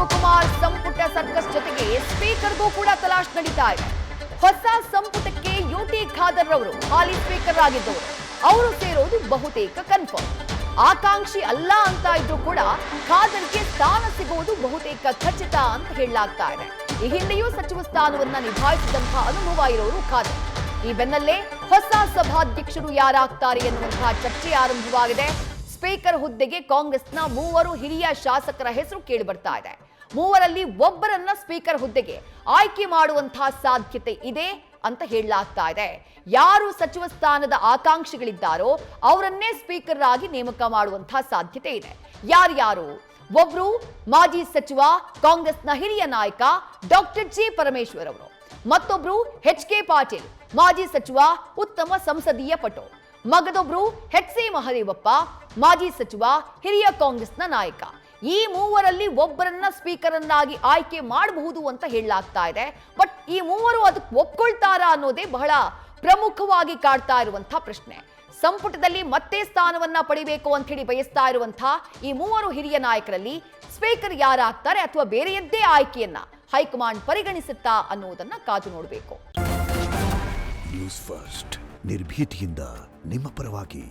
ಶಿವಕುಮಾರ್ ಸಂಪುಟ ಸರ್ಕಸ್ ಜೊತೆಗೆ ಸ್ಪೀಕರ್ಗೂ ಕೂಡ ತಲಾಶ್ ನಡೀತಾ ಇದೆ. ಹೊಸ ಸಂಪುಟಕ್ಕೆ ಯುಟಿ ಖಾದರ್ ಅವರು ಹಾಲಿ ಸ್ಪೀಕರ್ ಆಗಿದ್ದವರು, ಅವರು ಸೇರೋದು ಬಹುತೇಕ ಕನ್ಫರ್ಮ್. ಆಕಾಂಕ್ಷಿ ಅಲ್ಲ ಅಂತ ಇದ್ರು ಕೂಡ ಖಾದರ್ಗೆ ಸ್ಥಾನ ಸಿಗುವುದು ಬಹುತೇಕ ಖಚಿತ ಅಂತ ಹೇಳಲಾಗ್ತಾ ಇದೆ. ಈ ಹಿಂದೆಯೂ ಸಚಿವ ಸ್ಥಾನವನ್ನ ನಿಭಾಯಿಸಿದಂತಹ ಅನುಭವ ಇರೋರು ಖಾದರ್. ಈ ಬೆನ್ನಲ್ಲೇ ಹೊಸ ಸಭಾಧ್ಯಕ್ಷರು ಯಾರಾಗ್ತಾರೆ ಎನ್ನುವಂತಹ ಚರ್ಚೆ ಆರಂಭವಾಗಿದೆ. ಸ್ಪೀಕರ್ ಹುದ್ದೆಗೆ ಕಾಂಗ್ರೆಸ್ನ 3 ಹಿರಿಯ ಶಾಸಕರ ಹೆಸರು ಕೇಳಿ ಬರ್ತಾ ಇದೆ. 3ರಲ್ಲಿ ಒಬ್ಬರನ್ನ ಸ್ಪೀಕರ್ ಹುದ್ದೆಗೆ ಆಯ್ಕೆ ಮಾಡುವಂತಹ ಸಾಧ್ಯತೆ ಇದೆ ಅಂತ ಹೇಳಲಾಗ್ತಾ ಇದೆ. ಯಾರು ಸಚಿವ ಸ್ಥಾನದ ಆಕಾಂಕ್ಷಿಗಳಿದ್ದಾರೋ ಅವರನ್ನೇ ಸ್ಪೀಕರ್ ಆಗಿ ನೇಮಕ ಮಾಡುವಂತಹ ಸಾಧ್ಯತೆ ಇದೆ. ಯಾರ್ಯಾರು? ಒಬ್ರು ಮಾಜಿ ಸಚಿವ ಕಾಂಗ್ರೆಸ್ನ ಹಿರಿಯ ನಾಯಕ ಡಾಕ್ಟರ್ ಜಿ ಪರಮೇಶ್ವರ್ ಅವರು, ಮತ್ತೊಬ್ರು HK ಪಾಟೀಲ್, ಮಾಜಿ ಸಚಿವ, ಉತ್ತಮ ಸಂಸದೀಯ ಪಟು. ಮಗದೊಬ್ರು HC ಮಹದೇವಪ್ಪ, ಮಾಜಿ ಸಚಿವ, ಹಿರಿಯ ಕಾಂಗ್ರೆಸ್ನ ನಾಯಕ. ಈ 3ರಲ್ಲಿ ಒಬ್ಬರನ್ನ ಸ್ಪೀಕರ್ ಅನ್ನಾಗಿ ಆಯ್ಕೆ ಮಾಡಬಹುದು ಅಂತ ಹೇಳಲಾಗ್ತಾ ಇದೆ. ಬಟ್ ಈ 3 ಅದಕ್ಕೆ ಒಪ್ಕೊಳ್ತಾರಾ ಅನ್ನೋದೇ ಬಹಳ ಪ್ರಮುಖವಾಗಿ ಕಾಡ್ತಾ ಇರುವಂತಹ ಪ್ರಶ್ನೆ. ಸಂಪುಟದಲ್ಲಿ ಮತ್ತೆ ಸ್ಥಾನವನ್ನ ಪಡಿಬೇಕು ಅಂತ ಹೇಳಿ ಬಯಸ್ತಾ ಇರುವಂತಹ ಈ 3 ಹಿರಿಯ ನಾಯಕರಲ್ಲಿ ಸ್ಪೀಕರ್ ಯಾರಾಗ್ತಾರೆ ಅಥವಾ ಬೇರೆಯದ್ದೇ ಆಯ್ಕೆಯನ್ನ ಹೈಕಮಾಂಡ್ ಪರಿಗಣಿಸುತ್ತಾ ಅನ್ನೋದನ್ನ ಕಾದು ನೋಡಬೇಕು. ನ್ಯೂಸ್ ಫಸ್ಟ್ ನಿರ್ಭೀತಿಯಿಂದ ನಿಮ್ಮ ಪರವಾಗಿ.